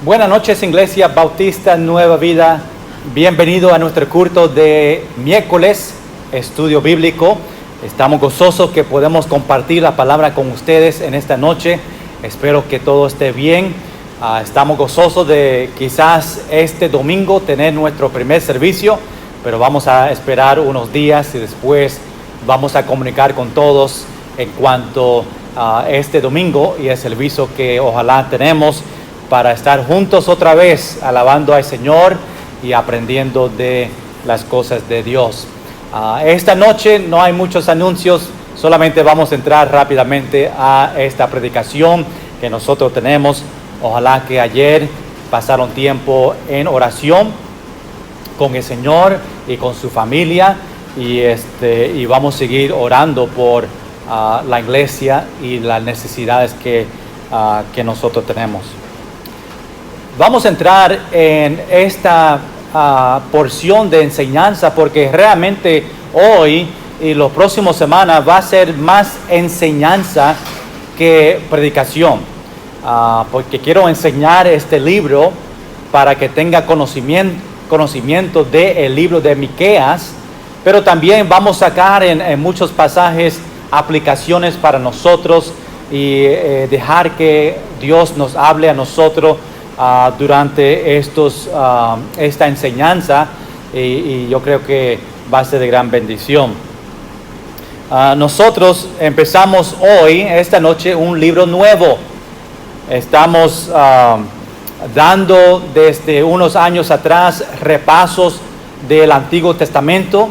Buenas noches, Iglesia Bautista Nueva Vida. Bienvenido a nuestro culto de miércoles, estudio bíblico. Estamos gozosos que podemos compartir la palabra con ustedes en esta noche. Espero que todo esté bien. Estamos gozosos de quizás este domingo tener nuestro primer servicio, pero vamos a esperar unos días y después vamos a comunicar con todos en cuanto a este domingo y el servicio que ojalá tenemos para estar juntos otra vez alabando al Señor y aprendiendo de las cosas de Dios. Esta noche no hay muchos anuncios, solamente vamos a entrar rápidamente a esta predicación que nosotros tenemos. Ojalá que ayer pasaron tiempo en oración con el Señor y con su familia y vamos a seguir orando por la iglesia y las necesidades que nosotros tenemos. Vamos a entrar en esta porción de enseñanza porque realmente hoy y las próximas semanas va a ser más enseñanza que predicación. Porque quiero enseñar este libro para que tenga conocimiento del libro de Miqueas, pero también vamos a sacar en muchos pasajes aplicaciones para nosotros y dejar que Dios nos hable a nosotros durante esta enseñanza y yo creo que va a ser de gran bendición. Nosotros empezamos hoy, esta noche, un libro nuevo. Estamos dando desde unos años atrás repasos del Antiguo Testamento,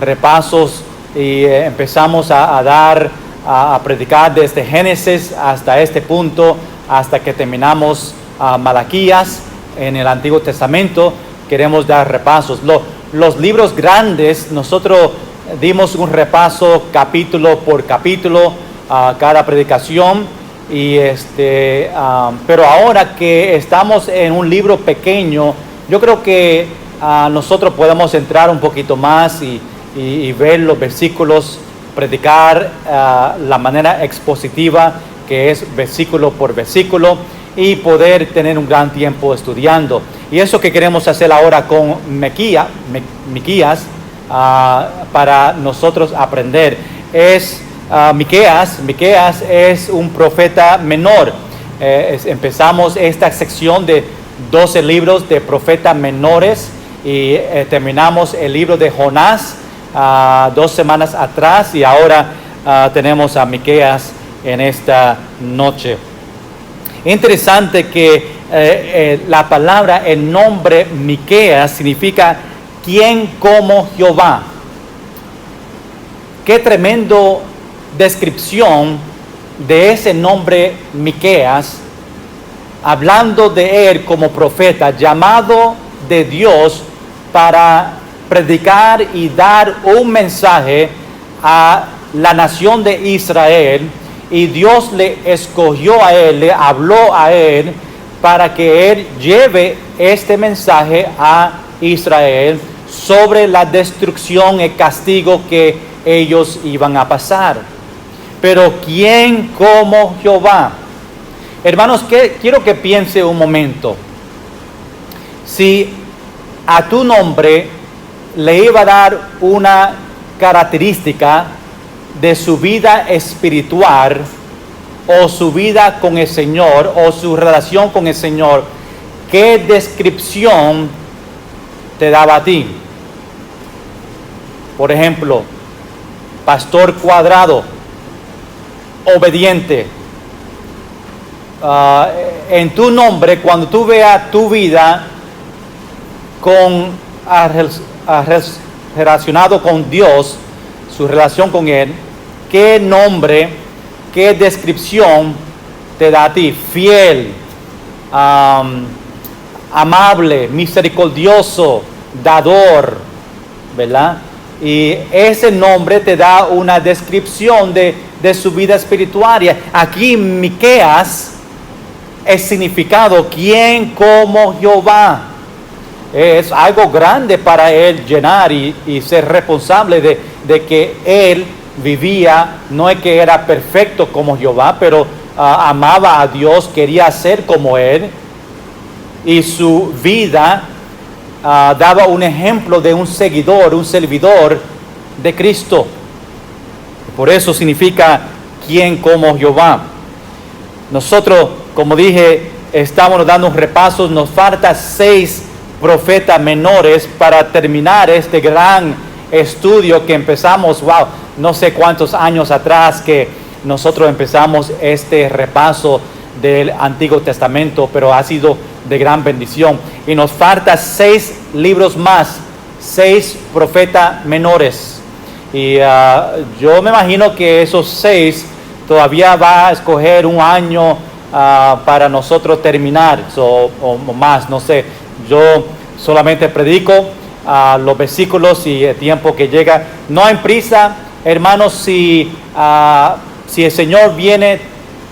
repasos y empezamos a predicar desde Génesis hasta este punto, hasta que terminamos Malaquías en el Antiguo Testamento. Queremos dar repasos. Los libros grandes, nosotros dimos un repaso capítulo por capítulo a cada predicación, pero ahora que estamos en un libro pequeño, yo creo que nosotros podemos entrar un poquito más y ver los versículos, predicar la manera expositiva que es versículo por versículo y poder tener un gran tiempo estudiando. Y eso que queremos hacer ahora con Miqueas para nosotros aprender es Miqueas es un profeta menor. Empezamos esta sección de 12 libros de profetas menores y terminamos el libro de Jonás 2 semanas atrás y ahora tenemos a Miqueas en esta noche. Interesante que la palabra, el nombre Miqueas significa ¿quién como Jehová? Qué tremendo descripción de ese nombre Miqueas, hablando de él como profeta, llamado de Dios para predicar y dar un mensaje a la nación de Israel. Y Dios le escogió a él, le habló a él para que él lleve este mensaje a Israel sobre la destrucción y castigo que ellos iban a pasar. Pero ¿quién como Jehová? Hermanos, quiero que piense un momento. Si a tu nombre le iba a dar una característica de su vida espiritual o su vida con el Señor o su relación con el Señor, ¿qué descripción te daba a ti? Por ejemplo, pastor cuadrado, obediente. En tu nombre, cuando tú veas tu vida relacionado con Dios, su relación con Él, ¿qué nombre, qué descripción te da a ti? Fiel, amable, misericordioso, dador, ¿verdad? Y ese nombre te da una descripción de su vida espiritual. Aquí Miqueas, el significado, ¿quién como Jehová? Es algo grande para él llenar y ser responsable de que él vivía, no es que era perfecto como Jehová, pero amaba a Dios, quería ser como él. y su vida daba un ejemplo de un seguidor, un servidor de Cristo. Por eso significa quien como Jehová. Nosotros, como dije, estamos dando un repaso. Nos falta 6 profetas menores para terminar este gran estudio que empezamos, no sé cuántos años atrás que nosotros empezamos este repaso del Antiguo Testamento, pero ha sido de gran bendición. Y nos falta 6 libros más, 6 profetas menores. Y yo me imagino que esos 6 todavía va a escoger un año para nosotros terminar, o más, no sé. Yo solamente predico los versículos y el tiempo que llega. No hay prisa, hermanos, si el Señor viene,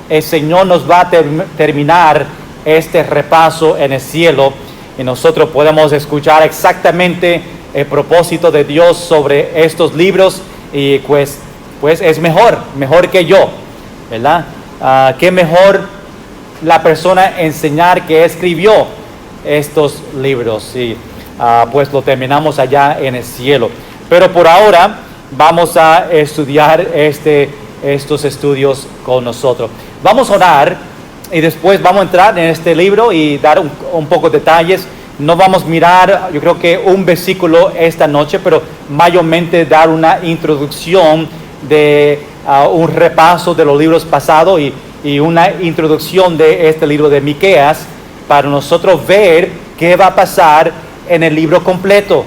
el Señor nos va a terminar este repaso en el cielo y nosotros podemos escuchar exactamente el propósito de Dios sobre estos libros y pues es mejor que yo, ¿verdad? Qué mejor la persona enseñar que escribió estos libros y pues lo terminamos allá en el cielo. Pero por ahora vamos a estudiar estos estudios con nosotros. Vamos a orar y después vamos a entrar en este libro y dar un poco de detalles. No vamos a mirar, yo creo que un versículo esta noche, pero mayormente dar una introducción de un repaso de los libros pasados y una introducción de este libro de Miqueas para nosotros ver qué va a pasar en el libro completo,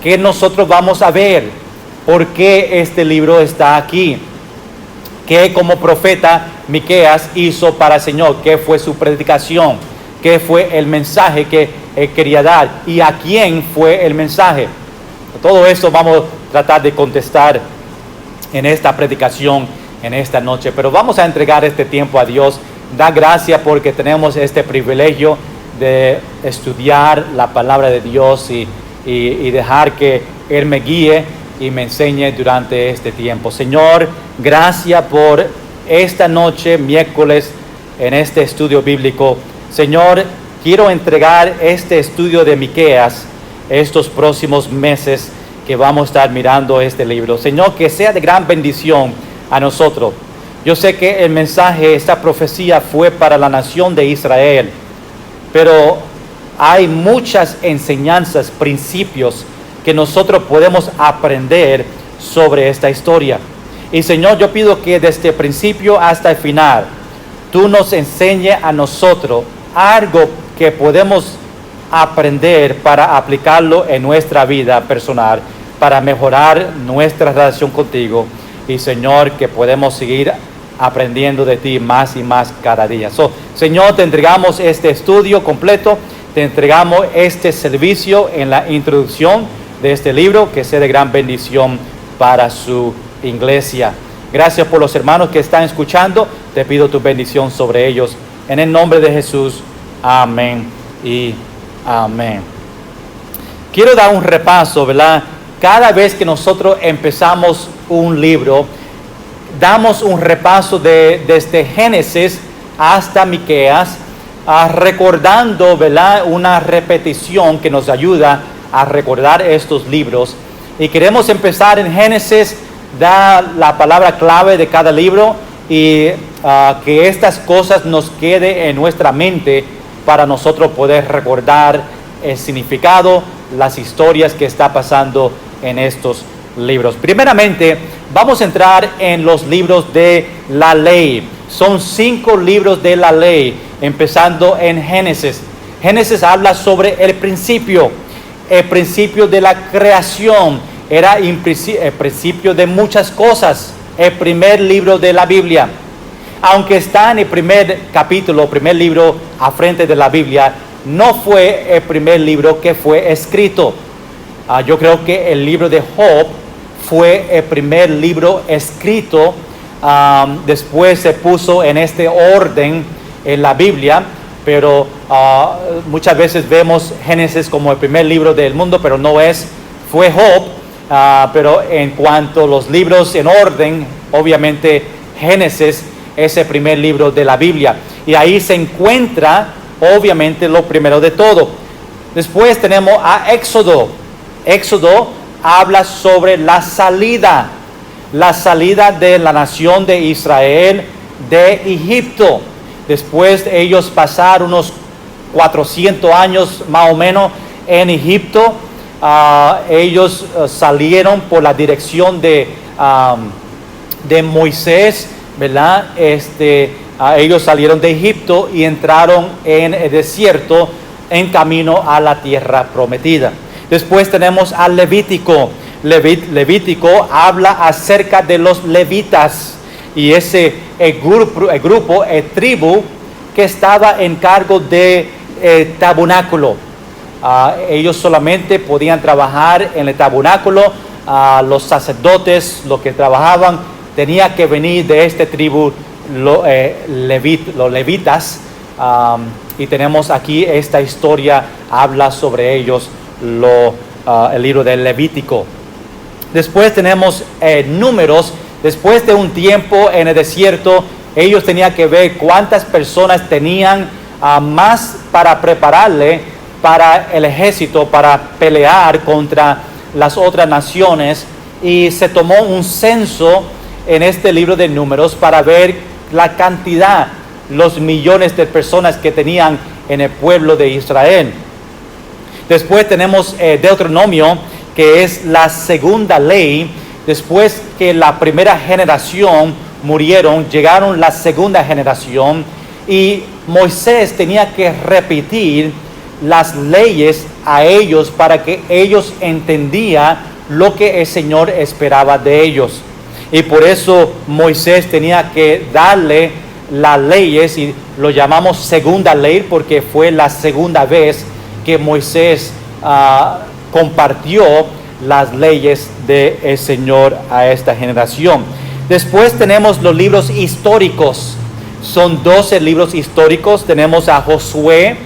qué nosotros vamos a ver, por qué este libro está aquí, qué como profeta Miqueas hizo para el Señor, qué fue su predicación, qué fue el mensaje que él quería dar y a quién fue el mensaje. Todo eso vamos a tratar de contestar en esta predicación en esta noche, pero vamos a entregar este tiempo a Dios. Da gracias porque tenemos este privilegio de estudiar la palabra de Dios y dejar que Él me guíe y me enseñe durante este tiempo. Señor, gracias por esta noche, miércoles, en este estudio bíblico. Señor, quiero entregar este estudio de Miqueas estos próximos meses que vamos a estar mirando este libro. Señor, que sea de gran bendición a nosotros. Yo sé que el mensaje, esta profecía fue para la nación de Israel, pero hay muchas enseñanzas, principios que nosotros podemos aprender sobre esta historia. Y Señor, yo pido que desde el principio hasta el final, tú nos enseñes a nosotros algo que podemos aprender para aplicarlo en nuestra vida personal, para mejorar nuestra relación contigo. Y Señor, que podemos seguir aprendiendo de ti más y más cada día. Señor, te entregamos este estudio completo, te entregamos este servicio en la introducción de este libro, que sea de gran bendición para su iglesia. Gracias por los hermanos que están escuchando, te pido tu bendición sobre ellos. En el nombre de Jesús, amén y amén. Quiero dar un repaso, ¿verdad? Cada vez que nosotros empezamos un libro, damos un repaso desde Génesis hasta Miqueas, recordando, ¿verdad?, una repetición que nos ayuda a recordar estos libros. Y queremos empezar en Génesis, dar la palabra clave de cada libro y que estas cosas nos queden en nuestra mente para nosotros poder recordar el significado, las historias que está pasando en estos libros. Primeramente, vamos a entrar en los libros de la ley. Son 5 libros de la ley, empezando en Génesis. Génesis habla sobre el principio de la creación. Era el principio de muchas cosas, el primer libro de la Biblia. Aunque está en el primer capítulo, primer libro a frente de la Biblia, no fue el primer libro que fue escrito. Yo creo que el libro de Job fue el primer libro escrito. Después se puso en este orden en la Biblia, pero muchas veces vemos Génesis como el primer libro del mundo, pero no es, fue Job. Pero en cuanto a los libros en orden, obviamente Génesis es el primer libro de la Biblia. Y ahí se encuentra obviamente lo primero de todo. Después tenemos a Éxodo. Éxodo habla sobre la salida de la nación de Israel de Egipto. Después ellos pasaron unos 400 años más o menos en Egipto. Ellos salieron por la dirección de Moisés, ¿verdad? Ellos salieron de Egipto y entraron en el desierto en camino a la tierra prometida. Después tenemos al Levítico. Levítico habla acerca de los levitas y el tribu que estaba en cargo de tabernáculo. Ellos solamente podían trabajar en el tabernáculo. Los sacerdotes, los que trabajaban, tenía que venir de esta tribu, los levitas. Y tenemos aquí esta historia, habla sobre ellos, el libro del Levítico. Después tenemos Números. Después de un tiempo en el desierto, ellos tenían que ver cuántas personas tenían más para prepararle para el ejército, para pelear contra las otras naciones. Y se tomó un censo en este libro de Números para ver la cantidad, los millones de personas que tenían en el pueblo de Israel. Después tenemos Deuteronomio, que es la segunda ley. Después que la primera generación murieron, llegaron la segunda generación y Moisés tenía que repetir las leyes a ellos para que ellos entendían lo que el Señor esperaba de ellos. Y por eso Moisés tenía que darle las leyes, y lo llamamos segunda ley porque fue la segunda vez que Moisés compartió las leyes del Señor a esta generación. Después tenemos los libros históricos. Son 12 libros históricos. Tenemos a Josué.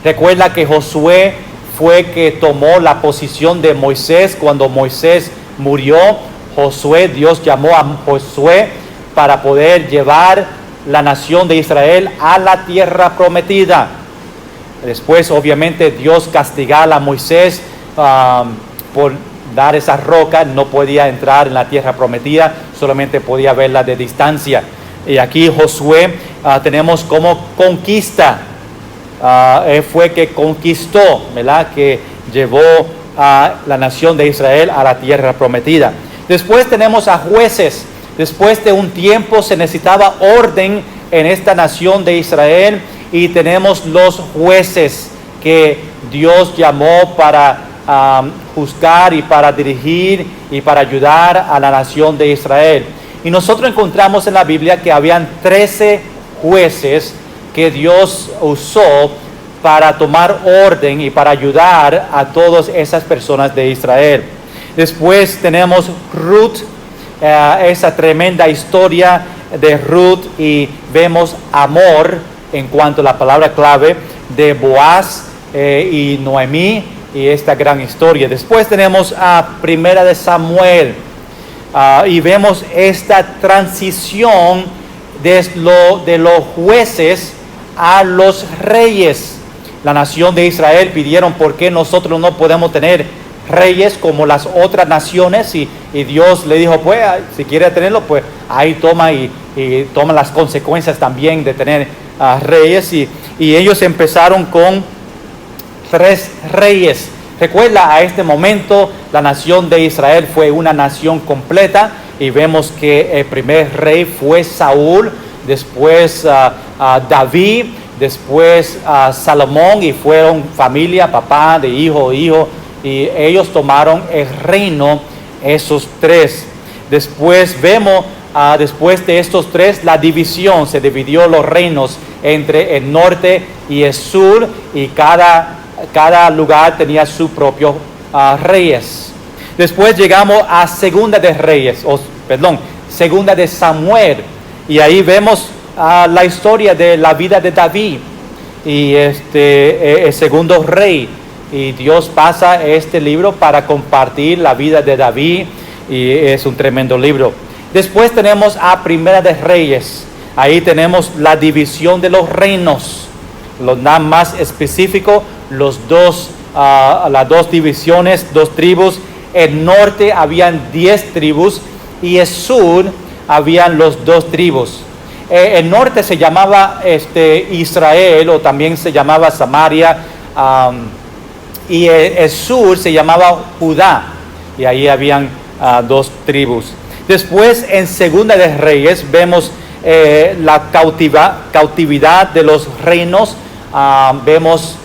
Recuerda que Josué fue que tomó la posición de Moisés cuando Moisés murió. Dios llamó a Josué para poder llevar la nación de Israel a la tierra prometida. Después, obviamente, Dios castigaba a Moisés por dar esa roca. No podía entrar en la tierra prometida, solamente podía verla de distancia. Y aquí Josué tenemos como conquista. Él fue que conquistó, ¿verdad? Que llevó a la nación de Israel a la tierra prometida. Después tenemos a jueces. Después de un tiempo se necesitaba orden en esta nación de Israel y tenemos los jueces que Dios llamó para juzgar y para dirigir y para ayudar a la nación de Israel. Y nosotros encontramos en la Biblia que habían 13 jueces que Dios usó para tomar orden y para ayudar a todas esas personas de Israel. Después tenemos Ruth, esa tremenda historia de Ruth, y vemos amor en cuanto a la palabra clave de Boaz y Noemí, y esta gran historia. Después tenemos a Primera de Samuel, y vemos esta transición de los jueces a los reyes. La nación de Israel pidieron por qué nosotros no podemos tener reyes como las otras naciones, y Dios le dijo, pues si quiere tenerlo, pues ahí toma y toma las consecuencias también de tener reyes, y ellos empezaron con 3 reyes. Recuerda, a este momento la nación de Israel fue una nación completa, y vemos que el primer rey fue Saúl, después David, después Salomón, y fueron familia, papá de hijo, y ellos tomaron el reino, esos 3. Después vemos, después de estos 3, la división. Se dividió los reinos entre el norte y el sur, y cada lugar tenía su propio reyes. Después llegamos a Segunda de Samuel, y ahí vemos la historia de la vida de David y el segundo rey, y Dios pasa este libro para compartir la vida de David, y es un tremendo libro. Después tenemos a Primera de Reyes. Ahí tenemos la división de los reinos. los da más específico, las dos divisiones, dos tribus. El norte habían 10 tribus y el sur habían los 2 tribus. El norte se llamaba Israel, o también se llamaba Samaria, y el sur se llamaba Judá, y ahí habían 2 tribus. Después, en Segunda de Reyes, vemos la cautividad de los reinos. Vemos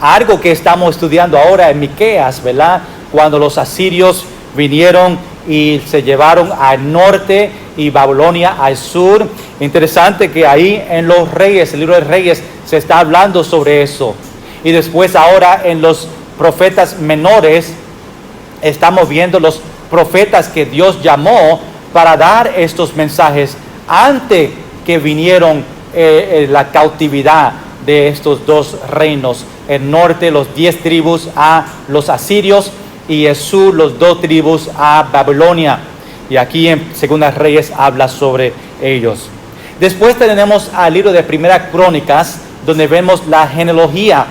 algo que estamos estudiando ahora en Miqueas, ¿verdad? Cuando los asirios vinieron y se llevaron al norte y Babilonia al sur. Interesante que ahí en los Reyes, el libro de Reyes, se está hablando sobre eso. Y después ahora en los profetas menores, estamos viendo los profetas que Dios llamó para dar estos mensajes antes que vinieron la cautividad de estos 2 reinos. El norte, los 10 tribus a los asirios, y el sur, los 2 tribus a Babilonia. Y aquí en Segunda Reyes habla sobre ellos. Después tenemos al libro de Primera Crónicas, donde vemos la genealogía.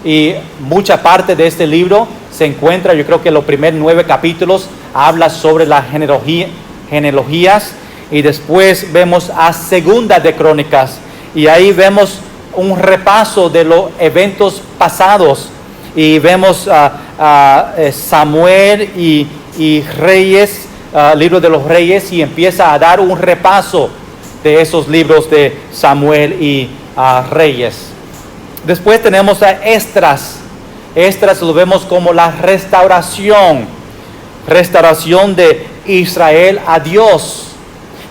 Y mucha parte de este libro se encuentra, yo creo que los primeros 9 capítulos habla sobre las genealogías. Y después vemos a Segunda de Crónicas. Y ahí vemos un repaso de los eventos pasados. Y vemos a Samuel y Reyes, libro de los Reyes, y empieza a dar un repaso de esos libros de Samuel y Reyes. Después tenemos a Esdras. Esdras lo vemos como la restauración de Israel a Dios.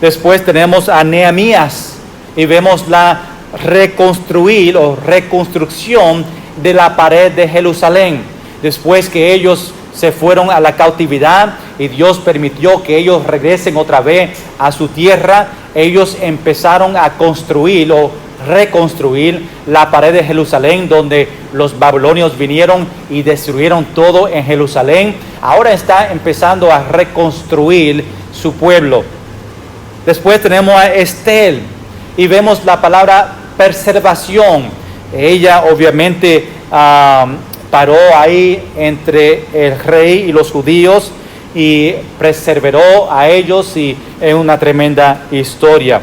Después tenemos a Nehemías y vemos la reconstrucción de la pared de Jerusalén. Después que ellos se fueron a la cautividad y Dios permitió que ellos regresen otra vez a su tierra, ellos empezaron a construir o reconstruir la pared de Jerusalén, donde los babilonios vinieron y destruyeron todo en Jerusalén. Ahora está empezando a reconstruir su pueblo. Después tenemos a Estel y vemos la palabra preservación. Ella obviamente paró ahí entre el rey y los judíos y preservó a ellos, y es una tremenda historia.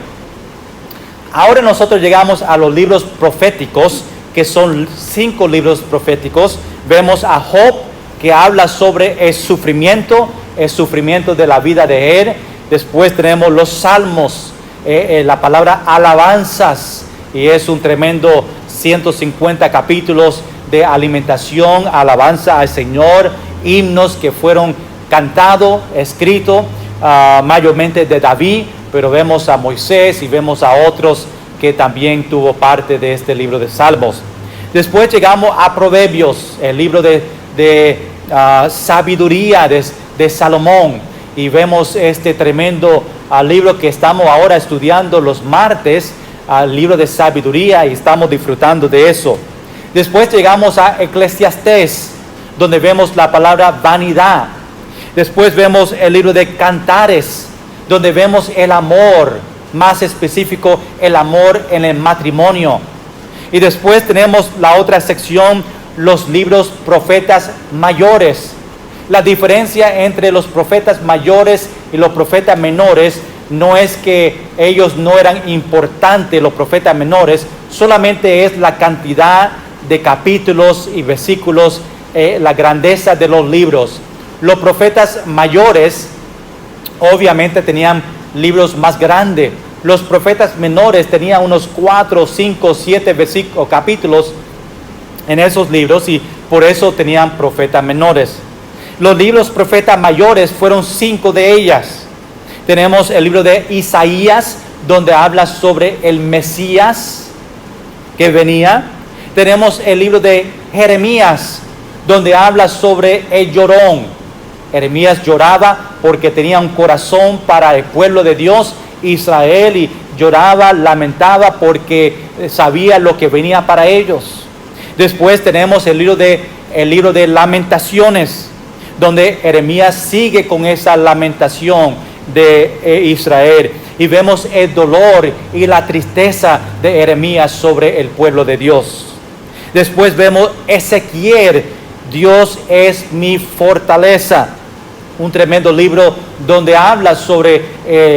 Ahora nosotros llegamos a los libros proféticos, que son 5 libros proféticos. Vemos a Job, que habla sobre el sufrimiento de la vida de él. Después tenemos los salmos, la palabra alabanzas, y es un tremendo 150 capítulos de alimentación, alabanza al Señor, himnos que fueron cantados, escritos mayormente de David, pero vemos a Moisés y vemos a otros que también tuvo parte de este libro de Salmos. Después llegamos a Proverbios, el libro de sabiduría de Salomón, y vemos este tremendo libro que estamos ahora estudiando los martes, al libro de sabiduría, y estamos disfrutando de eso. Después llegamos a Eclesiastés, donde vemos la palabra vanidad. Después vemos el libro de Cantares, donde vemos el amor, más específico, el amor en el matrimonio. Y después tenemos la otra sección, los libros profetas mayores. La diferencia entre los profetas mayores y los profetas menores no es que ellos no eran importantes, los profetas menores, solamente es la cantidad de capítulos y versículos, la grandeza de los libros. Los profetas mayores obviamente tenían libros más grandes. Los profetas menores tenían unos 4, 5, 7 capítulos en esos libros, y por eso tenían profetas menores. Los libros profetas mayores fueron 5 de ellas. Tenemos el libro de Isaías, donde habla sobre el Mesías que venía. Tenemos el libro de Jeremías, donde habla sobre el llorón. Jeremías lloraba porque tenía un corazón para el pueblo de Dios, Israel, y lloraba, lamentaba porque sabía lo que venía para ellos. Después tenemos el libro de Lamentaciones, donde Jeremías sigue con esa lamentación de Israel. Y vemos el dolor y la tristeza de Jeremías sobre el pueblo de Dios. Después vemos Ezequiel, Dios es mi fortaleza. Un tremendo libro donde habla sobre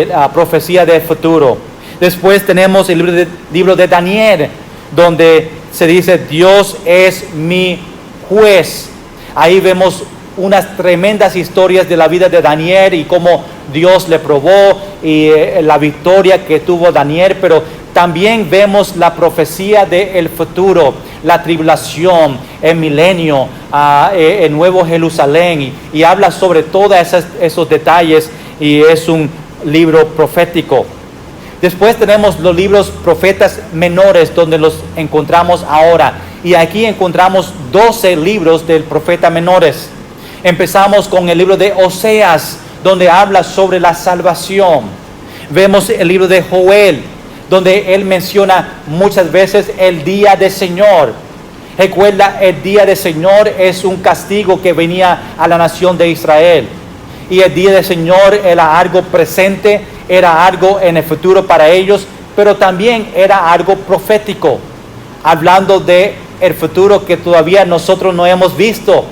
la profecía del futuro. Después tenemos el libro de Daniel, donde se dice Dios es mi juez. Ahí vemos unas tremendas historias de la vida de Daniel y cómo Dios le probó y la victoria que tuvo Daniel, pero también vemos la profecía del futuro, la tribulación, el milenio, el nuevo Jerusalén, y habla sobre todos esos detalles, y es un libro profético. Después tenemos los libros profetas menores, donde los encontramos ahora, y aquí encontramos 12 libros del profeta menores. Empezamos con el libro de Oseas, donde habla sobre la salvación. Vemos el libro de Joel, donde él menciona muchas veces el día del Señor. Recuerda, el día del Señor es un castigo que venía a la nación de Israel. Y el día del Señor era algo presente, era algo en el futuro para ellos, pero también era algo profético, hablando de el futuro que todavía nosotros no hemos visto,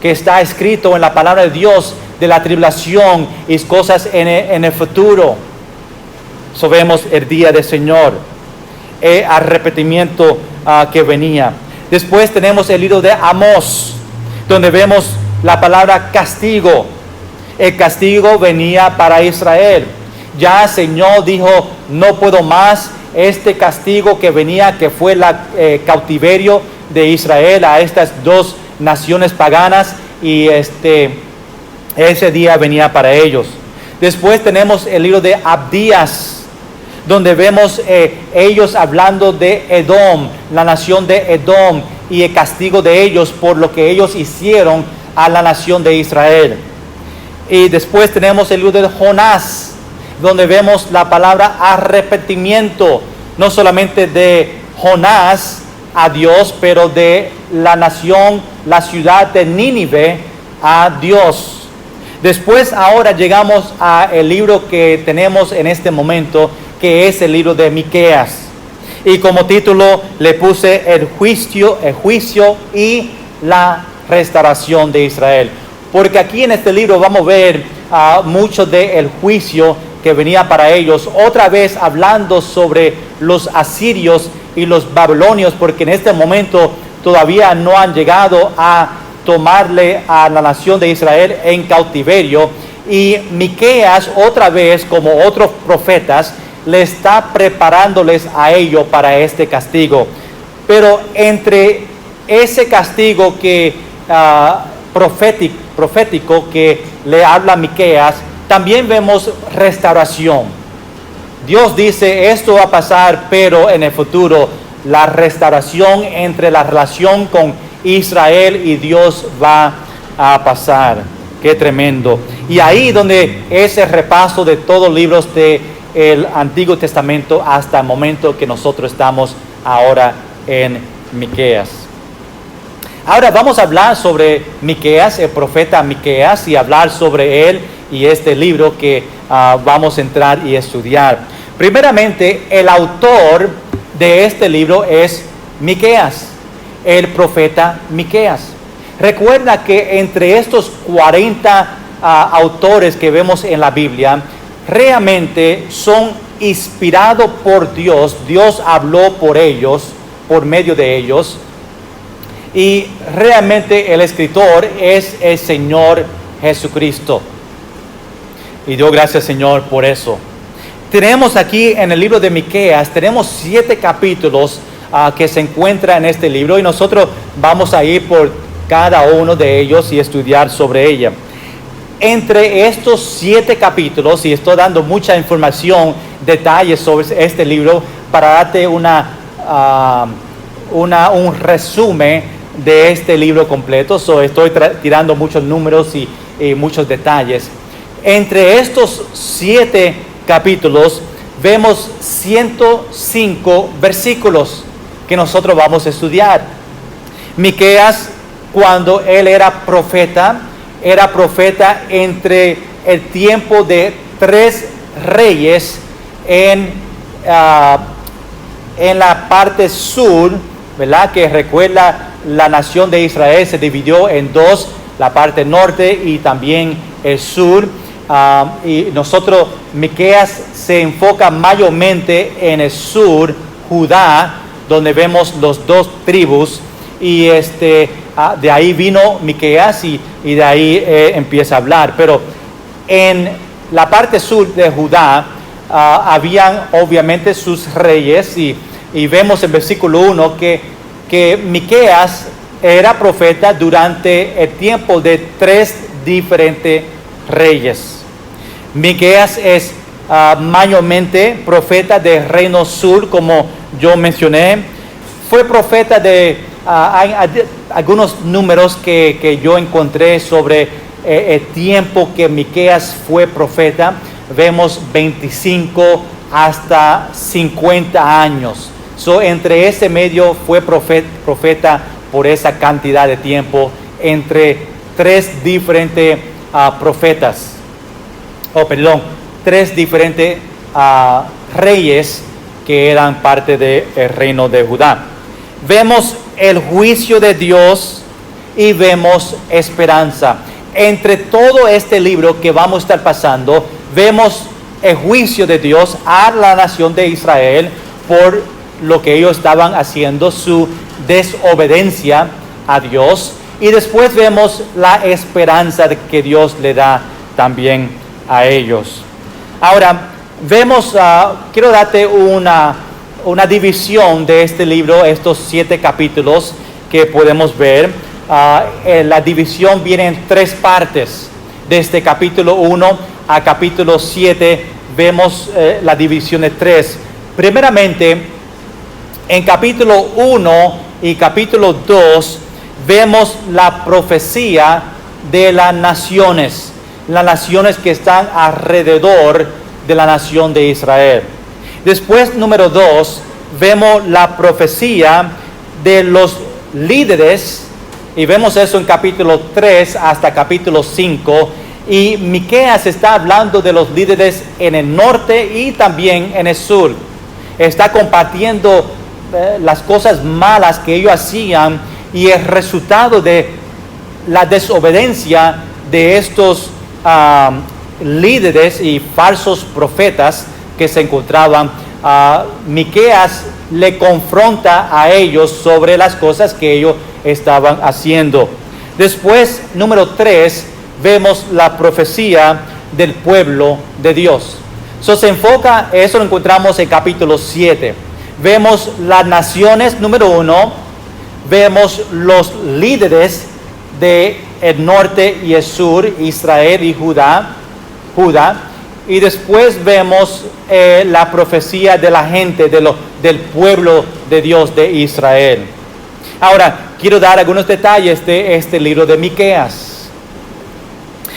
que está escrito en la palabra de Dios, de la tribulación y cosas en el futuro. So vemos el día del Señor, el arrepentimiento que venía. Después tenemos el libro de Amós, donde vemos la palabra castigo. El castigo venía para Israel. Ya el Señor dijo, no puedo más este castigo que venía, que fue el cautiverio de Israel a estas dos naciones paganas, y ese día venía para ellos. Después tenemos el libro de Abdías, donde vemos ellos hablando de Edom, la nación de Edom, y el castigo de ellos por lo que ellos hicieron a la nación de Israel. Y después tenemos el libro de Jonás, donde vemos la palabra arrepentimiento, no solamente de Jonás a Dios, pero de la nación, la ciudad de Nínive a Dios. Después ahora llegamos al libro que tenemos en este momento, que es el libro de Miqueas. Y como título le puse el juicio y la restauración de Israel. Porque aquí en este libro vamos a ver mucho del juicio que venía para ellos, otra vez hablando sobre los asirios y los babilonios, porque en este momento todavía no han llegado a tomarle a la nación de Israel en cautiverio. Y Miqueas, otra vez, como otros profetas, le está preparándoles a ellos para este castigo. Pero entre ese castigo que profético que le habla Miqueas, también vemos restauración. Dios dice, esto va a pasar, pero en el futuro la restauración entre la relación con Israel y Dios va a pasar. Qué tremendo. Y ahí donde es el repaso de todos los libros del Antiguo Testamento hasta el momento que nosotros estamos ahora en Miqueas. Ahora vamos a hablar sobre Miqueas, el profeta Miqueas, y hablar sobre él y este libro que vamos a entrar y estudiar. Primeramente, el autor de este libro es Miqueas, el profeta Miqueas. Recuerda que entre estos 40 autores que vemos en la Biblia, realmente son inspirados por Dios. Dios habló por ellos, por medio de ellos. Y realmente el escritor es el Señor Jesucristo. Y Dios gracias, Señor, por eso. Tenemos aquí en el libro de Miqueas, tenemos 7 capítulos que se encuentran en este libro, y nosotros vamos a ir por cada uno de ellos y estudiar sobre ella. Entre estos 7 capítulos, y estoy dando mucha información, detalles sobre este libro para darte un resumen de este libro completo. Estoy tirando muchos números y muchos detalles. Entre estos 7 capítulos vemos 105 versículos que nosotros vamos a estudiar. Miqueas, cuando él era profeta entre el tiempo de 3 reyes en la parte sur, ¿verdad? Que recuerda la nación de Israel se dividió en dos, la parte norte y también el sur. Y nosotros, Miqueas se enfoca mayormente en el sur, Judá, donde vemos los dos tribus. Y de ahí vino Miqueas y de ahí empieza a hablar. Pero en la parte sur de Judá habían obviamente sus reyes y vemos en versículo 1 que Miqueas era profeta durante el tiempo de 3 diferentes reyes. Miqueas es mayormente profeta del reino sur, como yo mencioné. Fue profeta hay algunos números que yo encontré sobre el tiempo que Miqueas fue profeta. Vemos 25 hasta 50 años. Entre ese medio fue profeta por esa cantidad de tiempo entre 3 diferentes profetas. Tres diferentes reyes que eran parte del reino de Judá. Vemos el juicio de Dios y vemos esperanza. Entre todo este libro que vamos a estar pasando, vemos el juicio de Dios a la nación de Israel por lo que ellos estaban haciendo, su desobediencia a Dios. Y después vemos la esperanza que Dios le da también a ellos. Ahora, vemos, quiero darte una división de este libro, estos 7 capítulos que podemos ver. La división viene en 3 partes. Desde capítulo 1 a capítulo 7 vemos la división de 3. Primeramente, en capítulo 1 y capítulo 2 vemos la profecía de las naciones que están alrededor de la nación de Israel. Después, número 2, vemos la profecía de los líderes, y vemos eso en capítulo 3 hasta capítulo 5, y Miqueas está hablando de los líderes en el norte y también en el sur. Está compartiendo las cosas malas que ellos hacían y el resultado de la desobediencia de estos líderes y falsos profetas que se encontraban. Miqueas le confronta a ellos sobre las cosas que ellos estaban haciendo. Después, número 3, vemos la profecía del pueblo de Dios. Se enfoca, eso lo encontramos en capítulo 7. Vemos las naciones, número 1. Vemos los líderes del norte y el sur, Israel y Judá. Y después vemos la profecía de la gente, del pueblo de Dios de Israel. Ahora, quiero dar algunos detalles de este libro de Miqueas.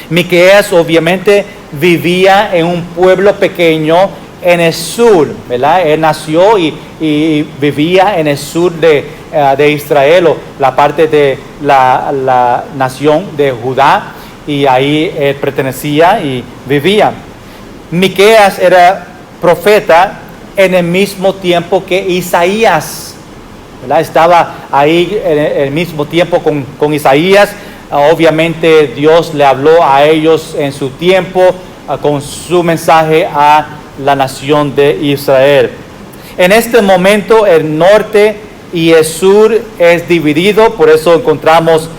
Miqueas obviamente vivía en un pueblo pequeño en el sur, ¿verdad? Él nació y vivía en el sur de Israel, o la parte de la nación de Judá, y ahí él pertenecía y vivía. Miqueas era profeta en el mismo tiempo que Isaías, ¿verdad? Estaba ahí en el mismo tiempo con Isaías. Obviamente Dios le habló a ellos en su tiempo con su mensaje a la nación de Israel. En este momento el norte y el sur es dividido, por eso encontramos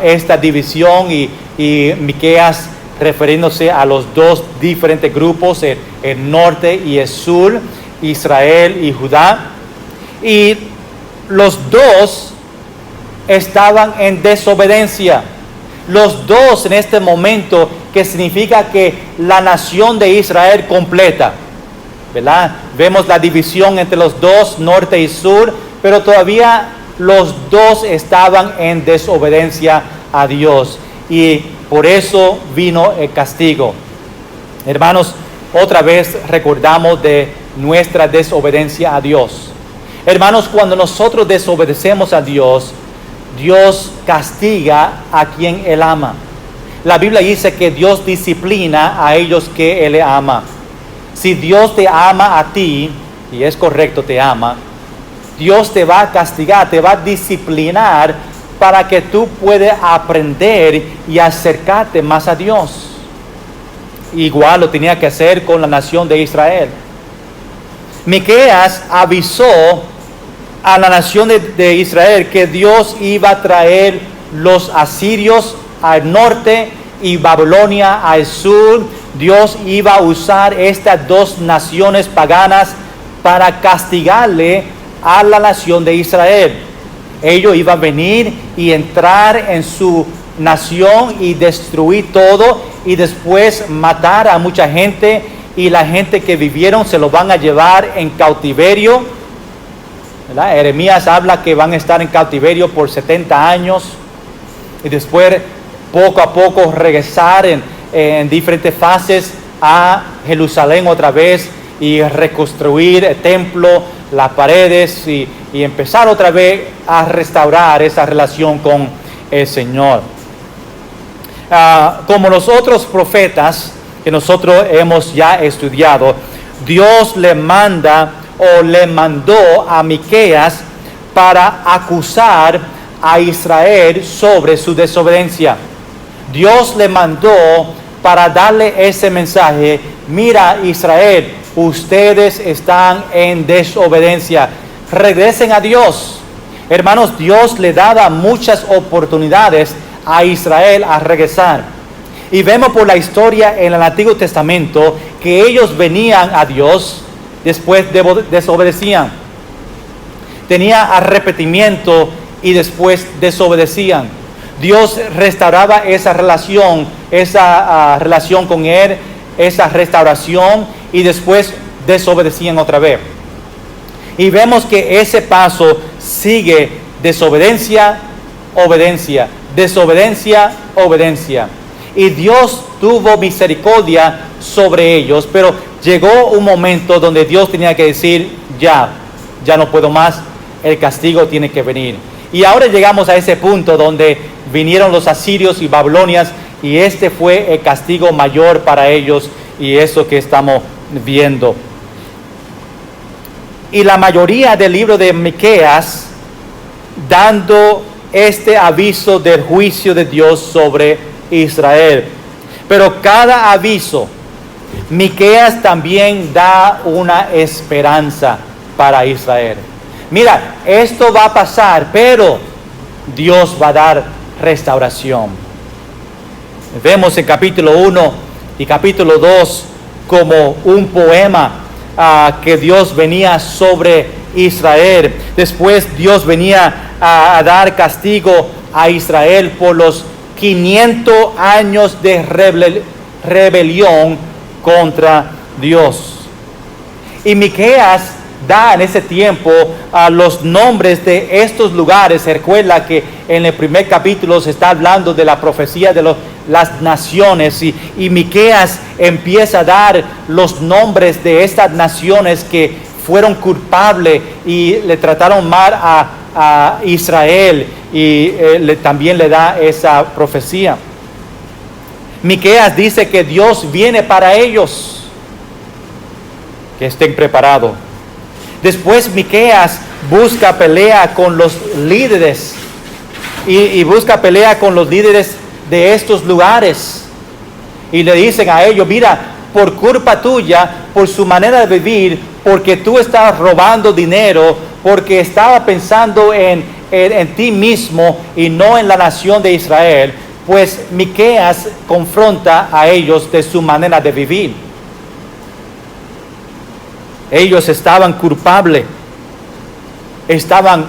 esta división y Miqueas refiriéndose a los dos diferentes grupos, el norte y el sur, Israel y Judá. Y los dos estaban en desobediencia. Los dos en este momento, que significa que la nación de Israel completa, ¿verdad? Vemos la división entre los dos, norte y sur, pero todavía los dos estaban en desobediencia a Dios. Y por eso vino el castigo. Hermanos, otra vez recordamos de nuestra desobediencia a Dios. Hermanos, cuando nosotros desobedecemos a Dios, Dios castiga a quien Él ama. La Biblia dice que Dios disciplina a ellos que Él ama. Si Dios te ama a ti, y es correcto, te ama, Dios te va a castigar, te va a disciplinar para que tú puedas aprender y acercarte más a Dios. Igual lo tenía que hacer con la nación de Israel. Miqueas avisó a la nación de Israel que Dios iba a traer los asirios al norte y Babilonia al sur. Dios iba a usar estas dos naciones paganas para castigarle a la nación de Israel. Ellos iban a venir y entrar en su nación y destruir todo y después matar a mucha gente, y la gente que vivieron se lo van a llevar en cautiverio, ¿verdad? Jeremías habla que van a estar en cautiverio por 70 años y después poco a poco regresar en diferentes fases a Jerusalén otra vez y reconstruir el templo, las paredes y empezar otra vez a restaurar esa relación con el Señor. Como los otros profetas que nosotros hemos ya estudiado, Dios le mandó a Miqueas para acusar a Israel sobre su desobediencia. Dios le mandó para darle ese mensaje: mira, Israel, ustedes están en desobediencia, regresen a Dios. Hermanos, Dios le daba muchas oportunidades a Israel a regresar. Y vemos por la historia en el Antiguo Testamento que ellos venían a Dios, después desobedecían. Tenía arrepentimiento y después desobedecían. Dios restauraba esa relación con Él, esa restauración, y después desobedecían otra vez. Y vemos que ese paso sigue: desobediencia, obediencia, desobediencia, obediencia. Y Dios tuvo misericordia sobre ellos, pero llegó un momento donde Dios tenía que decir: ya no puedo más, el castigo tiene que venir. Y ahora llegamos a ese punto donde vinieron los asirios y babilonias, y este fue el castigo mayor para ellos, y eso que estamos viendo. Y la mayoría del libro de Miqueas dando este aviso del juicio de Dios sobre Israel. Pero cada aviso, Miqueas también da una esperanza para Israel. Mira, esto va a pasar, pero Dios va a dar restauración. Vemos en capítulo 1 y capítulo 2 como un poema que Dios venía sobre Israel. Después Dios venía a dar castigo a Israel por los 500 años de rebelión contra Dios. Y Miqueas da en ese tiempo los nombres de estos lugares. Se recuerda que en el primer capítulo se está hablando de la profecía de las naciones, y Miqueas empieza a dar los nombres de estas naciones que fueron culpables y le trataron mal a Israel, y también le da esa profecía. Miqueas dice que Dios viene para ellos, que estén preparados. Después Miqueas busca pelea con los líderes y busca pelea con los líderes de estos lugares, y le dicen a ellos: mira, por culpa tuya, por su manera de vivir, porque tú estás robando dinero, porque estaba pensando en ti mismo y no en la nación de Israel, pues Miqueas confronta a ellos de su manera de vivir. Ellos estaban culpables, estaban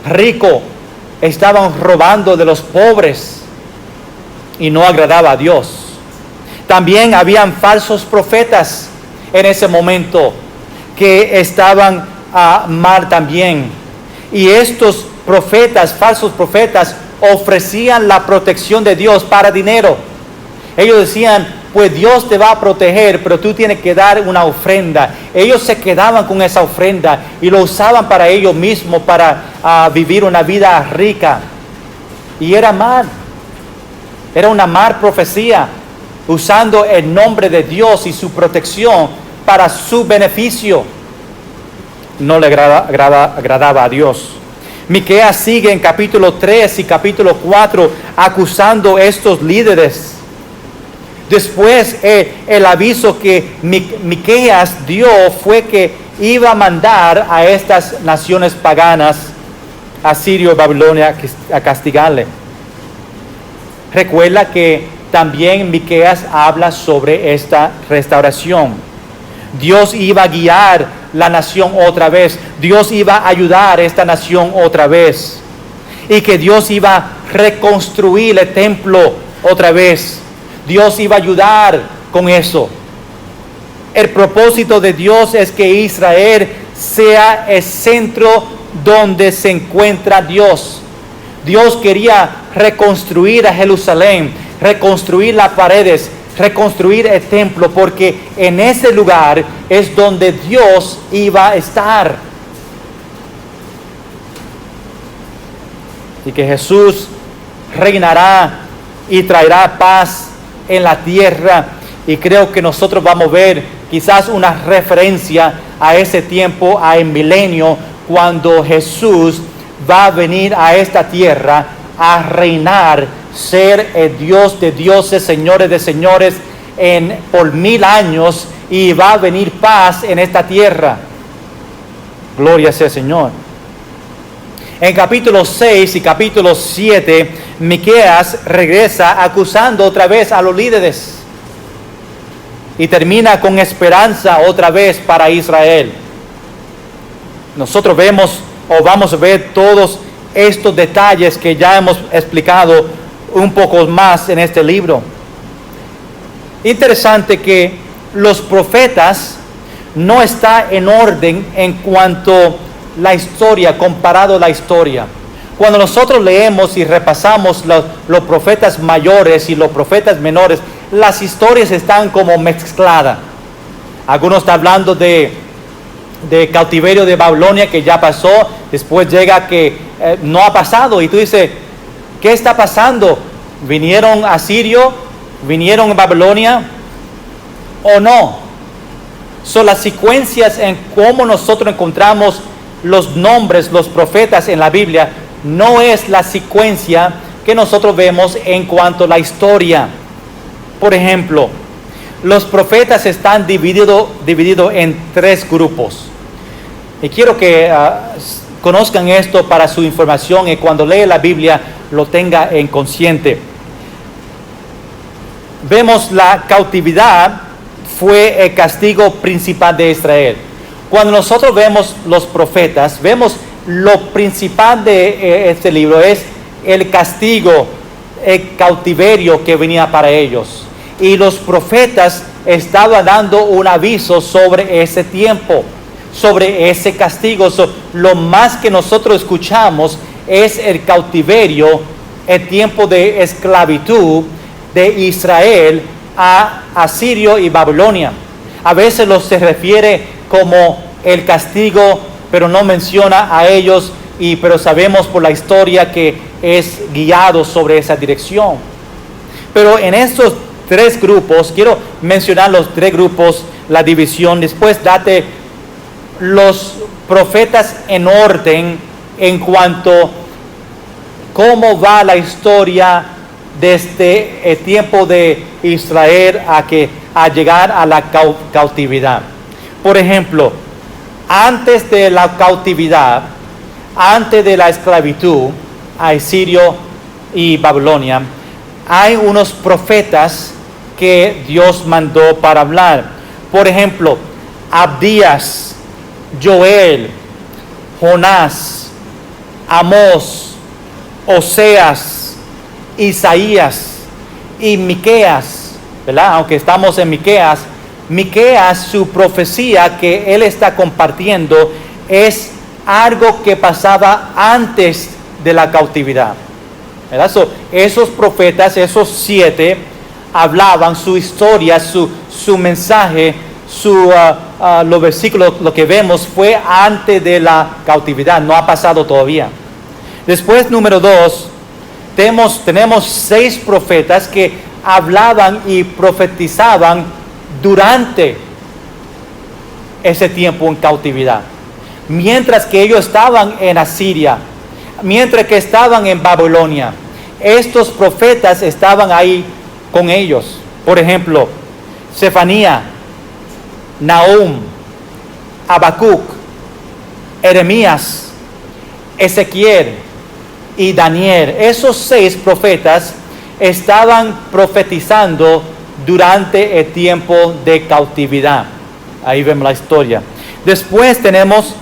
ricos, estaban robando de los pobres y no agradaba a Dios. También habían falsos profetas en ese momento que estaban mal también. Y estos profetas, falsos profetas, ofrecían la protección de Dios para dinero. Ellos decían: pues Dios te va a proteger, pero tú tienes que dar una ofrenda. Ellos se quedaban con esa ofrenda y lo usaban para ellos mismos, para vivir una vida rica. Y era mal. Era una mal profecía, usando el nombre de Dios y su protección para su beneficio. No le agradaba a Dios. Miqueas sigue en capítulo 3 y capítulo 4 acusando a estos líderes. Después el aviso que Miqueas dio fue que iba a mandar a estas naciones paganas, a Asirio y Babilonia, a castigarle. Recuerda que también Miqueas habla sobre esta restauración. Dios iba a guiar la nación otra vez. Dios iba a ayudar a esta nación otra vez. Y que Dios iba a reconstruir el templo otra vez. Dios iba a ayudar con eso. El propósito de Dios es que Israel sea el centro donde se encuentra Dios. Dios quería reconstruir a Jerusalén, reconstruir las paredes, reconstruir el templo, porque en ese lugar es donde Dios iba a estar. Y que Jesús reinará y traerá paz en la tierra. Y creo que nosotros vamos a ver quizás una referencia a ese tiempo, a el milenio, cuando Jesús va a venir a esta tierra a reinar, ser el Dios de dioses, señores de señores, por 1000 años, y va a venir paz en esta tierra. Gloria sea al Señor. En capítulo 6 y capítulo 7, Miqueas regresa acusando otra vez a los líderes. Y termina con esperanza otra vez para Israel. Nosotros vemos o vamos a ver todos estos detalles que ya hemos explicado un poco más en este libro. Interesante que los profetas no están en orden en cuanto a la historia, comparado a la historia. Cuando nosotros leemos y repasamos los profetas mayores y los profetas menores, las historias están como mezcladas. Algunos están hablando de cautiverio de Babilonia que ya pasó, después llega que no ha pasado, y tú dices, ¿qué está pasando? ¿Vinieron a Asirio? ¿Vinieron a Babilonia? ¿O no? Son las secuencias en cómo nosotros encontramos los nombres, los profetas en la Biblia, no es la secuencia que nosotros vemos en cuanto a la historia. Por ejemplo, los profetas están divididos en 3 grupos. Y quiero que conozcan esto para su información, y cuando lee la Biblia lo tenga en consciente. Vemos la cautividad fue el castigo principal de Israel. Cuando nosotros vemos los profetas, vemos lo principal de este libro es el castigo, el cautiverio que venía para ellos. Y los profetas estaban dando un aviso sobre ese tiempo, sobre ese castigo. Lo más que nosotros escuchamos es el cautiverio, el tiempo de esclavitud de Israel a Asirio y Babilonia. A veces se refiere como el castigo, pero no menciona a ellos, pero sabemos por la historia que es guiado sobre esa dirección. Pero en estos 3 grupos, quiero mencionar los 3 grupos, la división, después date los profetas en orden en cuanto cómo va la historia desde el tiempo de Israel a llegar a la cautividad. Por ejemplo, antes de la cautividad, antes de la esclavitud a Asirio y Babilonia, hay unos profetas que Dios mandó para hablar. Por ejemplo, Abdías, Joel, Jonás, Amós, Oseas, Isaías y Miqueas, ¿verdad? Aunque estamos en Miqueas, su profecía que él está compartiendo es algo que pasaba antes de la cautividad, ¿verdad? Esos profetas, esos 7, hablaban su historia, su mensaje, los versículos, lo que vemos fue antes de la cautividad, no ha pasado todavía. Después, número 2, tenemos 6 profetas que hablaban y profetizaban durante ese tiempo en cautividad. Mientras que ellos estaban en Asiria, mientras que estaban en Babilonia, estos profetas estaban ahí con ellos. Por ejemplo, Sefanía, Nahum, Habacuc, Jeremías, Ezequiel y Daniel. Esos 6 profetas estaban profetizando durante el tiempo de cautividad. Ahí vemos la historia. Después tenemos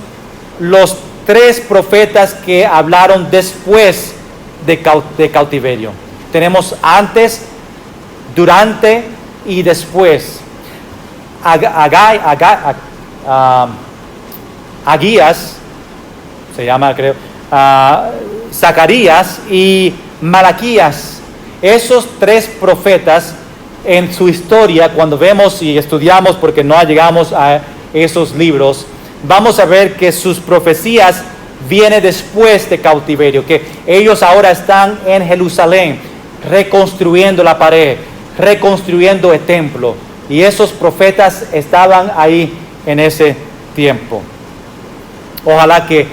los 3 profetas que hablaron después de cautiverio. Tenemos antes, durante y después. Agías, se llama creo, Zacarías y Malaquías. Esos 3 profetas en su historia, cuando vemos y estudiamos, porque no llegamos a esos libros, vamos a ver que sus profecías vienen después de cautiverio, que ellos ahora están en Jerusalén, reconstruyendo la pared, reconstruyendo el templo, y esos profetas estaban ahí en ese tiempo. Ojalá que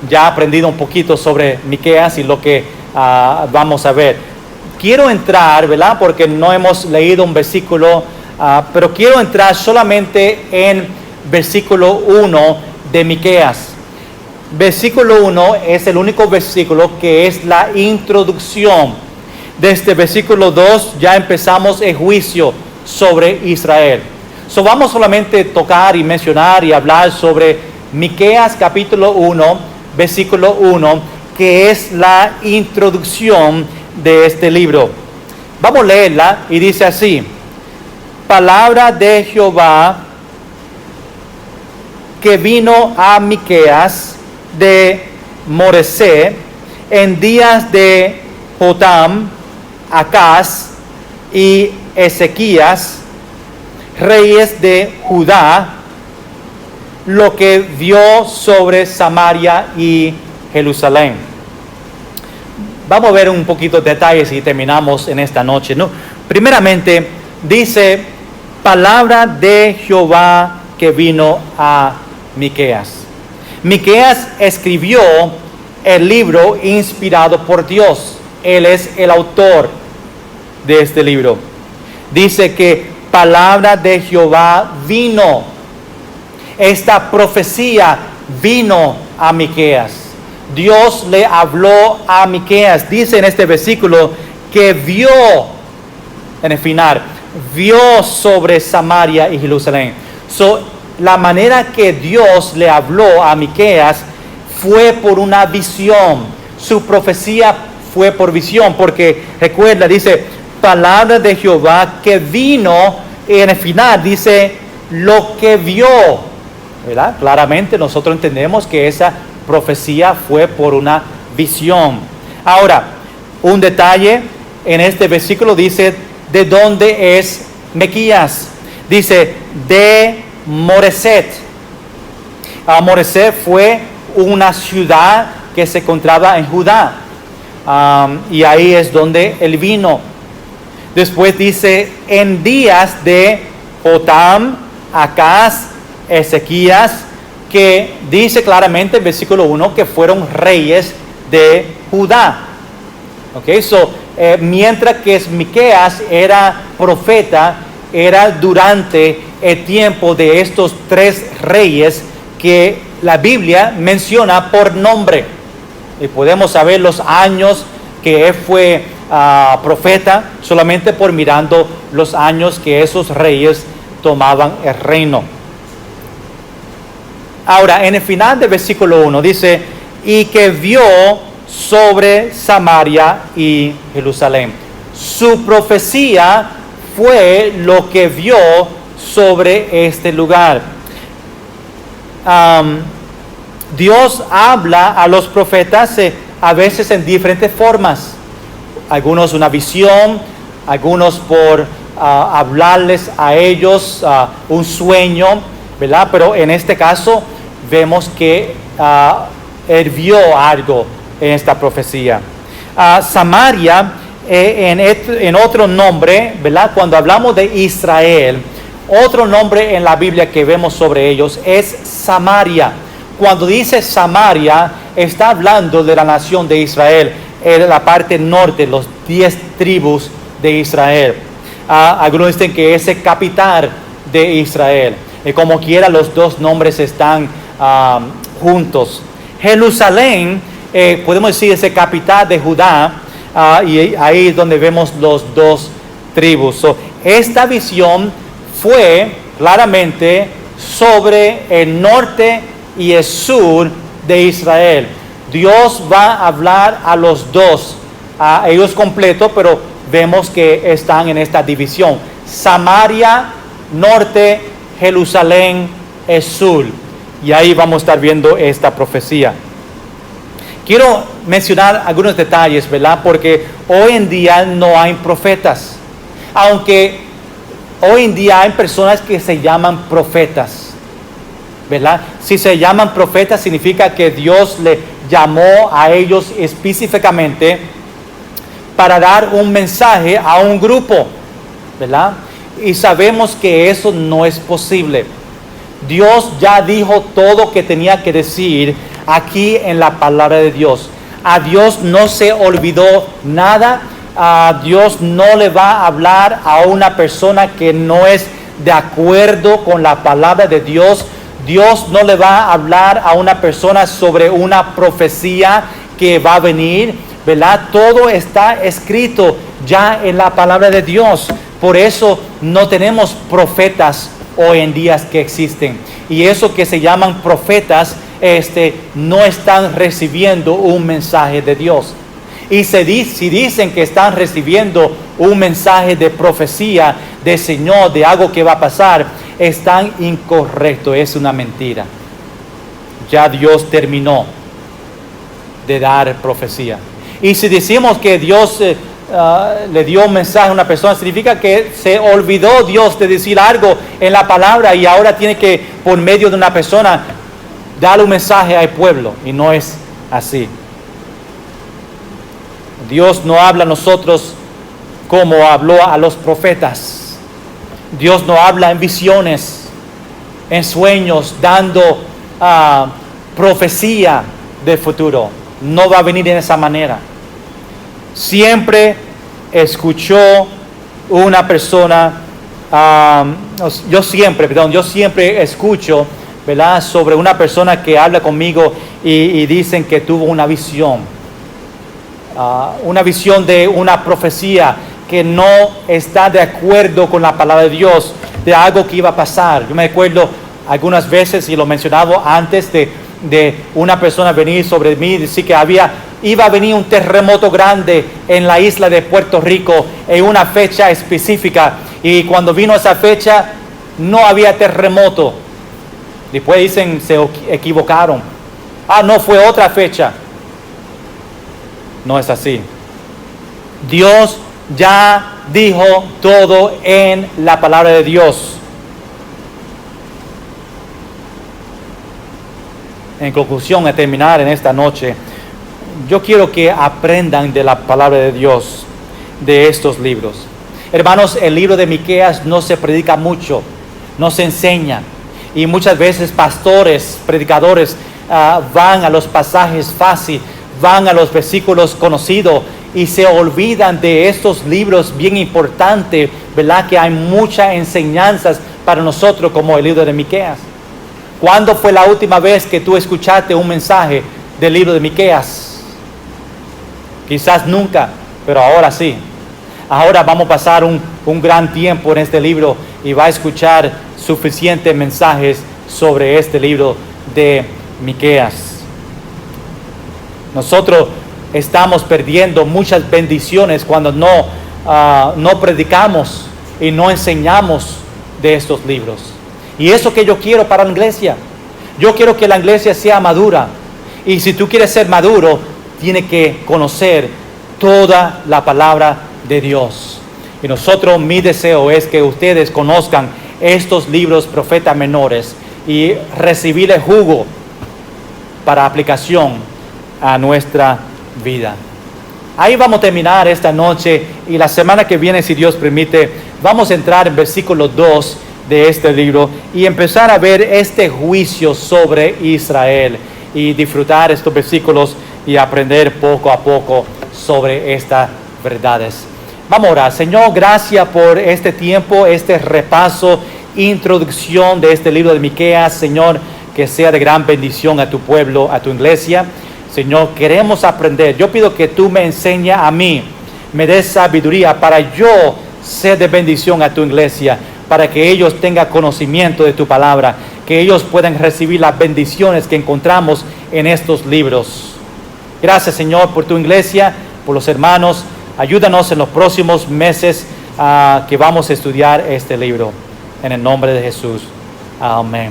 ya aprendido un poquito sobre Miqueas y lo que vamos a ver. Quiero entrar, ¿verdad? Porque no hemos leído un versículo, pero quiero entrar solamente en versículo 1 de Miqueas. Versículo 1 es el único versículo que es la introducción. Desde versículo 2 ya empezamos el juicio sobre Israel. Vamos solamente a tocar y mencionar y hablar sobre Miqueas capítulo 1, versículo 1, que es la introducción de este libro. Vamos a leerla y dice así: palabra de Jehová que vino a Miqueas de Moresé en días de Jotam, Acaz y Ezequías, reyes de Judá, lo que vio sobre Samaria y Jerusalén. Vamos a ver un poquito de detalles y terminamos en esta noche, ¿no? Primeramente, dice, palabra de Jehová que vino a Miqueas. Miqueas escribió el libro inspirado por Dios. Él es el autor de este libro. Dice que palabra de Jehová vino. Esta profecía vino a Miqueas. Dios le habló a Miqueas. Dice en este versículo que vio, en el final, vio sobre Samaria y Jerusalén. La manera que Dios le habló a Miqueas fue por una visión. Su profecía fue por visión, porque recuerda, dice, palabra de Jehová que vino, y en el final dice, lo que vio, ¿verdad? Claramente nosotros entendemos que esa profecía fue por una visión. Ahora, un detalle en este versículo dice, ¿de dónde es Miqueas? Dice, de Moreset. Moreset fue una ciudad que se encontraba en Judá. Y ahí es donde él vino. Después dice, en días de Jotam, Acaz, Ezequías, que dice claramente en versículo 1 que fueron reyes de Judá. Mientras que Miqueas era profeta, era durante el tiempo de estos 3 reyes que la Biblia menciona por nombre. Y podemos saber los años que él fue profeta solamente por mirando los años que esos reyes tomaban el reino. Ahora, en el final del versículo 1 dice, y que vio sobre Samaria y Jerusalén. Su profecía fue lo que vio sobre este lugar. Dios habla a los profetas a veces en diferentes formas. Algunos una visión, algunos por hablarles a ellos un sueño, ¿verdad? Pero en este caso vemos que él vio algo en esta profecía. Samaria, en otro nombre, ¿verdad? Cuando hablamos de Israel, Otro nombre en la Biblia que vemos sobre ellos es Samaria. Cuando dice Samaria, está hablando de la nación de Israel, en la parte norte, los 10 tribus de Israel. Algunos dicen que es el capital de Israel. Como quiera, los dos nombres están juntos. Jerusalén, podemos decir, es el capital de Judá, y ahí es donde vemos los dos tribus. Esta visión fue claramente sobre el norte y el sur de Israel. Dios va a hablar a los dos, a ellos completos, pero vemos que están en esta división. Samaria, norte, Jerusalén, el sur. Y ahí vamos a estar viendo esta profecía. Quiero mencionar algunos detalles, ¿verdad? Porque hoy en día no hay profetas. Aunque hoy en día hay personas que se llaman profetas, ¿verdad? Si se llaman profetas, significa que Dios le llamó a ellos específicamente para dar un mensaje a un grupo, ¿verdad? Y sabemos que eso no es posible. Dios ya dijo todo lo que tenía que decir aquí en la palabra de Dios. A Dios no se olvidó nada. A Dios no le va a hablar a una persona que no es de acuerdo con la palabra de Dios. Dios no le va a hablar a una persona sobre una profecía que va a venir, ¿verdad? Todo está escrito ya en la palabra de Dios. Por eso no tenemos profetas hoy en día que existen. Y eso que se llaman profetas, no están recibiendo un mensaje de Dios. Y si dicen que están recibiendo un mensaje de profecía del Señor, de algo que va a pasar, están incorrectos, es una mentira. Ya Dios terminó de dar profecía. Y si decimos que Dios le dio un mensaje a una persona, significa que se olvidó Dios de decir algo en la palabra y ahora tiene que, por medio de una persona, darle un mensaje al pueblo. Y no es así. Dios no habla a nosotros como habló a los profetas. Dios no habla en visiones, en sueños, dando profecía del futuro. No va a venir en esa manera. Siempre escuchó una persona, yo siempre escucho, ¿verdad?, sobre una persona que habla conmigo y dicen que tuvo una visión de una profecía que no está de acuerdo con la palabra de Dios, de algo que iba a pasar. Yo me acuerdo algunas veces, y lo mencionaba antes, de una persona venir sobre mí y decir que iba a venir un terremoto grande en la isla de Puerto Rico en una fecha específica, y cuando vino esa fecha no había terremoto. Después dicen se equivocaron, no, fue otra fecha. No es así. Dios ya dijo todo en la palabra de Dios. En conclusión, a terminar en esta noche, yo quiero que aprendan de la palabra de Dios, de estos libros. Hermanos, el libro de Miqueas no se predica mucho, no se enseña. Y muchas veces pastores, predicadores, van a los pasajes fáciles, van a los versículos conocidos y se olvidan de estos libros bien importantes, ¿verdad? Que hay muchas enseñanzas para nosotros, como el libro de Miqueas. ¿Cuándo fue la última vez que tú escuchaste un mensaje del libro de Miqueas? Quizás nunca, pero ahora sí. Ahora vamos a pasar un gran tiempo en este libro y va a escuchar suficientes mensajes sobre este libro de Miqueas. Nosotros estamos perdiendo muchas bendiciones cuando no predicamos y no enseñamos de estos libros. Y eso que yo quiero para la iglesia. Yo quiero que la iglesia sea madura. Y si tú quieres ser maduro, tienes que conocer toda la palabra de Dios. Y mi deseo es que ustedes conozcan estos libros profetas menores y recibir el jugo para aplicación a nuestra vida. Ahí vamos a terminar esta noche, y la semana que viene, si Dios permite, vamos a entrar en versículo 2 de este libro y empezar a ver este juicio sobre Israel y disfrutar estos versículos y aprender poco a poco sobre estas verdades. Vamos a orar. Señor, gracias por este tiempo, este repaso, introducción de este libro de Miqueas. Señor, que sea de gran bendición a tu pueblo, a tu iglesia. Señor, queremos aprender. Yo pido que tú me enseñes a mí, me des sabiduría para yo ser de bendición a tu iglesia, para que ellos tengan conocimiento de tu palabra, que ellos puedan recibir las bendiciones que encontramos en estos libros. Gracias, Señor, por tu iglesia, por los hermanos. Ayúdanos en los próximos meses que vamos a estudiar este libro. En el nombre de Jesús. Amén.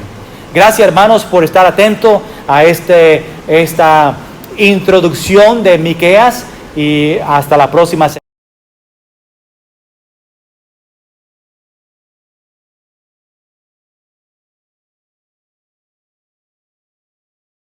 Gracias, hermanos, por estar atentos a esta introducción de Miqueas y hasta la próxima semana.